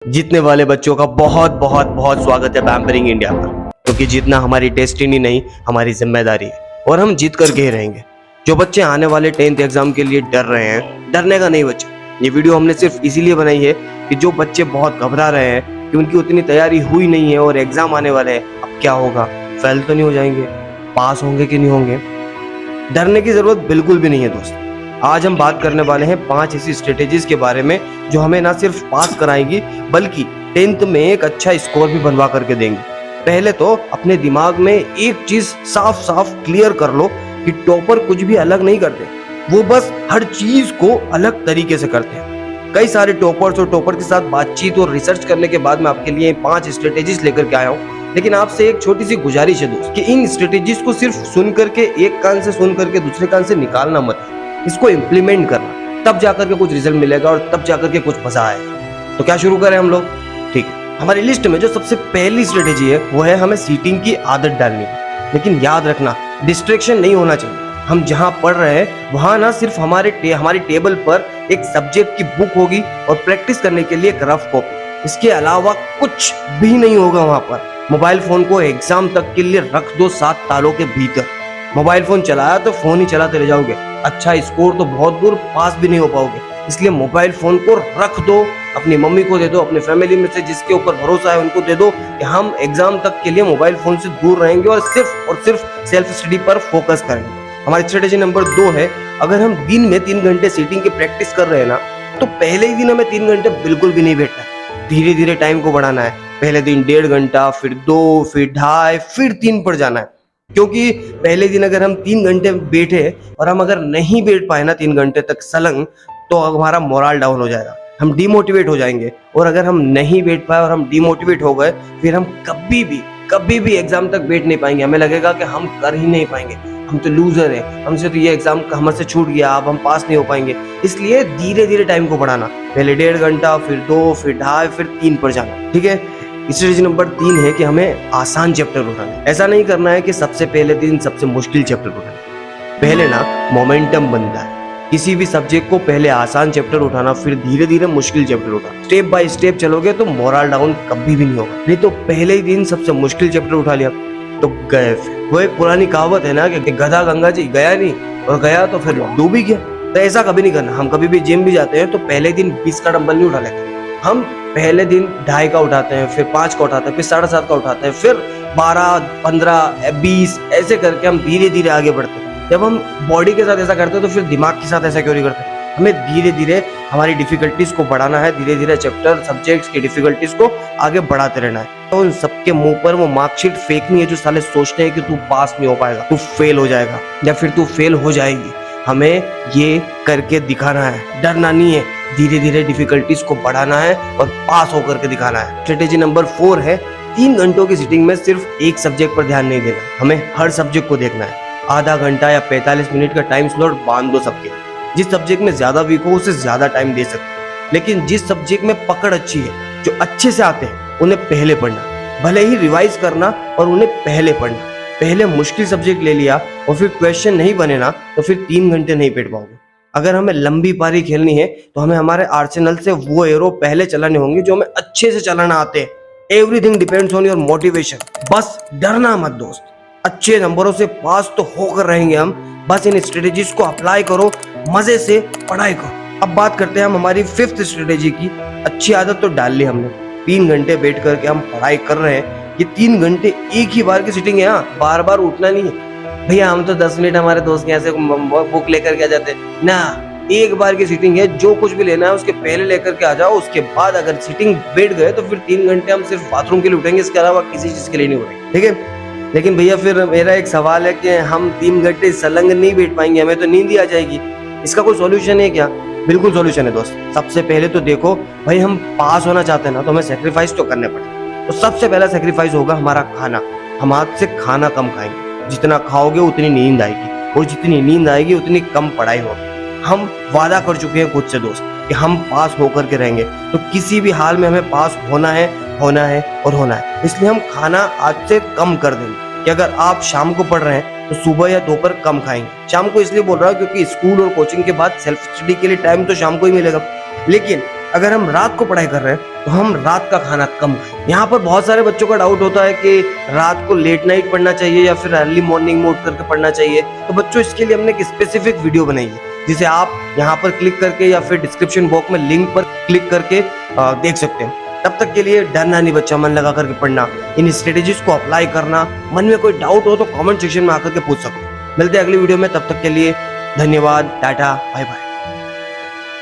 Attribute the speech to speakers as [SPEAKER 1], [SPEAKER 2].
[SPEAKER 1] जीतने वाले बच्चों का बहुत बहुत बहुत स्वागत है पैम्परिंग इंडिया पर, क्योंकि जीतना हमारी डेस्टिनी नहीं, हमारी जिम्मेदारी है और हम जीत करके ही रहेंगे। जो बच्चे आने वाले 10th एग्जाम के लिए डर रहे हैं, डरने का नहीं बच्चे। ये वीडियो हमने सिर्फ इसीलिए बनाई है कि जो बच्चे बहुत घबरा रहे हैं कि उनकी उतनी तैयारी हुई नहीं है और एग्जाम आने वाले हैं, अब क्या होगा, फेल तो नहीं हो जाएंगे, पास होंगे कि नहीं होंगे, डरने की जरूरत बिल्कुल भी नहीं है दोस्त। आज हम बात करने वाले हैं 5 ऐसी स्ट्रेटेजीज के बारे में जो हमें ना सिर्फ पास कराएंगी बल्कि 10th में एक अच्छा स्कोर भी बनवा करके देंगे। पहले तो अपने दिमाग में एक चीज साफ साफ क्लियर कर लो कि टॉपर कुछ भी अलग नहीं करते, वो बस हर चीज को अलग तरीके से करते हैं। कई सारे टॉपर्स और टॉपर के साथ बातचीत और रिसर्च करने के बाद मैं आपके लिए 5 स्ट्रेटेजीज लेकर के आया हूँ। लेकिन आपसे एक छोटी सी गुजारिश है दोस्त कि इन स्ट्रेटेजीज को सिर्फ सुन करके, एक कान से सुन करके दूसरे कान से निकालना मत, इसको इम्प्लीमेंट करना, तब जाकर के कुछ रिजल्ट मिलेगा और तब जाकर के कुछ मजा आएगा। तो क्या शुरू करें हम लोग? ठीक है, हमारी लिस्ट में जो सबसे पहली स्ट्रेटेजी है वो है हमें सीटिंग की आदत डालनी है। लेकिन याद रखना, डिस्ट्रैक्शन नहीं होना चाहिए। हम जहाँ पढ़ रहे हैं वहाँ ना सिर्फ हमारी टेबल पर एक सब्जेक्ट की बुक होगी और प्रैक्टिस करने के लिए एक रफ कॉपी, इसके अलावा कुछ भी नहीं होगा वहाँ पर। मोबाइल फोन को एग्जाम तक के लिए रख दो 7 तालों के भीतर। मोबाइल फोन चलाया तो फोन ही चलाते रह जाओगे, अच्छा स्कोर तो बहुत दूर पास भी नहीं हो पाओगे। इसलिए मोबाइल फोन को रख दो, अपनी मम्मी को दे दो, अपनी फैमिली में से जिसके ऊपर भरोसा है उनको दे दो कि हम एग्जाम तक के लिए मोबाइल फोन से दूर रहेंगे और सिर्फ सेल्फ स्टडी पर फोकस करेंगे। हमारी स्ट्रेटेजी नंबर 2 है, अगर हम दिन में 3 घंटे सीटिंग की प्रैक्टिस कर रहे हैं ना, तो पहले ही दिन हमें 3 घंटे बिल्कुल भी नहीं बैठना, धीरे धीरे टाइम को बढ़ाना है। पहले दिन 1.5 घंटा, फिर 2, फिर 2.5, फिर 3 पर जाना है। क्योंकि पहले दिन अगर हम 3 घंटे बैठे और हम अगर नहीं बैठ पाए ना 3 घंटे तक सलंग, तो हमारा मोरल डाउन हो जाएगा, हम डिमोटिवेट हो जाएंगे। और अगर हम नहीं बैठ पाए और हम डिमोटिवेट हो गए, फिर हम कभी भी एग्जाम तक बैठ नहीं पाएंगे। हमें लगेगा कि हम कर ही नहीं पाएंगे, हम तो लूजर हैं, हमसे तो ये एग्जाम हमसे छूट गया, अब हम पास नहीं हो पाएंगे। इसलिए धीरे धीरे टाइम को बढ़ाना, पहले 1.5 घंटा, फिर 2, फिर 2.5, फिर 3 पर जाना। ठीक है, स्ट्रेटेजी नंबर 3 है कि हमें आसान चैप्टर उठाना है। ऐसा नहीं करना है कि सबसे पहले दिन सबसे मुश्किल चैप्टर उठाना है। पहले ना मोमेंटम बनता है, किसी भी सब्जेक्ट को पहले आसान चैप्टर उठाना, फिर धीरे धीरे मुश्किल चैप्टर उठाना। स्टेप बाय स्टेप चलोगे तो मोरल डाउन कभी भी नहीं होगा। नहीं तो पहले ही दिन सबसे मुश्किल चैप्टर उठा लिया तो गए। वो एक पुरानी कहावत है ना कि गधा गंगा जी गया नहीं, और गया तो फिर डूब ही गया। तो ऐसा कभी नहीं करना। हम कभी भी जिम भी जाते हैं तो पहले दिन 20 का डंबल नहीं उठा लेते, हम पहले दिन 2.5 का उठाते हैं, फिर 5 का उठाते हैं, फिर 7.5 का उठाते हैं, फिर 12, 15, 20, ऐसे करके हम धीरे धीरे आगे बढ़ते हैं। जब हम बॉडी के साथ ऐसा करते हैं तो फिर दिमाग के साथ ऐसा क्यों नहीं करते? हमें धीरे धीरे हमारी डिफिकल्टीज को बढ़ाना है, धीरे धीरे चैप्टर सब्जेक्ट्स की डिफिकल्टीज को आगे बढ़ाते रहना है। तो उन सबके मुंह पर वो मार्कशीट फेंकनी है जो साले सोचते हैं कि तू पास नहीं हो पाएगा, तू फेल हो जाएगा या फिर तू फेल हो जाएगी। हमें ये करके दिखाना है, डरना नहीं है, धीरे धीरे डिफिकल्टीज को बढ़ाना है और पास होकर के दिखाना है। स्ट्रेटेजी नंबर 4 है, 3 घंटों की सीटिंग में सिर्फ एक सब्जेक्ट पर ध्यान नहीं देना, हमें हर सब्जेक्ट को देखना है। आधा घंटा या 45 मिनट का टाइम स्लॉट बांध दो सबके। जिस सब्जेक्ट में ज्यादा वीक हो उसे ज्यादा टाइम दे सकते, लेकिन जिस सब्जेक्ट में पकड़ अच्छी है, जो अच्छे से आते हैं, उन्हें पहले पढ़ना, भले ही रिवाइज करना और उन्हें पहले पढ़ना। पहले मुश्किल सब्जेक्ट ले लिया और फिर क्वेश्चन नहीं बने ना, तो फिर 3 घंटे नहीं बैठ पाओगे। अगर हमें लंबी पारी खेलनी है तो हमें हमारे आर्सेनल से वो एरो पहले चलाने होंगे जो हमें अच्छे से चलाना आते हैं। Everything depends on your motivation. बस डरना मत दोस्त, अच्छे नंबरों से पास तो होकर रहेंगे हम। बस इन स्ट्रेटेजीज को अप्लाई करो, मजे से पढ़ाई करो। अब बात करते हैं हम हमारी 5th स्ट्रेटेजी की। अच्छी आदत तो डाल ली हमने, 3 घंटे बैठ करके हम पढ़ाई कर रहे हैं। ये 3 घंटे एक ही बार की सीटिंग है, बार बार उठना नहीं है भैया। हम तो 10 मिनट हमारे दोस्त के यहाँ से बुक लेकर के आ जाते हैं ना, एक बार की सीटिंग है। जो कुछ भी लेना है उसके पहले लेकर के आ जाओ, उसके बाद अगर सीटिंग बैठ गए तो फिर 3 घंटे हम सिर्फ बाथरूम के लिए उठेंगे, इसके अलावा किसी चीज के लिए नहीं उठेंगे। ठीक है, लेकिन भैया फिर मेरा एक सवाल है कि हम 3 घंटे सलंग नहीं बैठ पाएंगे, हमें तो नींद ही आ जाएगी। इसका कोई सॉल्यूशन है क्या? बिल्कुल सॉल्यूशन है दोस्त। सबसे पहले तो देखो भाई, हम पास होना चाहते हैं ना, तो हमें सेक्रीफाइस तो करने पड़ेगा। तो सबसे पहला सेक्रीफाइस होगा हमारा खाना। हम आज से खाना कम खाएंगे, जितना खाओगे उतनी नींद आएगी, और जितनी नींद आएगी उतनी कम पढ़ाई होगी। हम वादा कर चुके हैं खुद से दोस्त कि हम पास होकर के रहेंगे, तो किसी भी हाल में हमें पास होना है और होना है। इसलिए हम खाना आज से कम कर देंगे कि अगर आप शाम को पढ़ रहे हैं तो सुबह या दोपहर कम खाएंगे। शाम को इसलिए बोल रहा हूँ क्योंकि स्कूल और कोचिंग के बाद सेल्फ स्टडी के लिए टाइम तो शाम को ही मिलेगा, लेकिन अगर हम रात को पढ़ाई कर रहे हैं तो हम रात का खाना कम खाएं। यहाँ पर बहुत सारे बच्चों का डाउट होता है कि रात को लेट नाइट पढ़ना चाहिए या फिर अर्ली मॉर्निंग में उठ करके पढ़ना चाहिए। तो बच्चों इसके लिए हमने एक स्पेसिफिक वीडियो बनाई है जिसे आप यहाँ पर क्लिक करके या फिर डिस्क्रिप्शन बॉक्स में लिंक पर क्लिक करके देख सकते हैं। तब तक के लिए डरना नहीं बच्चा, मन लगा करके पढ़ना, इन स्ट्रेटेजीज को अप्लाई करना। मन में कोई डाउट हो तो कमेंट सेक्शन में आकर के पूछ सकते हो। मिलते हैं अगली वीडियो में, तब तक के लिए धन्यवाद, टाटा, बाय बाय।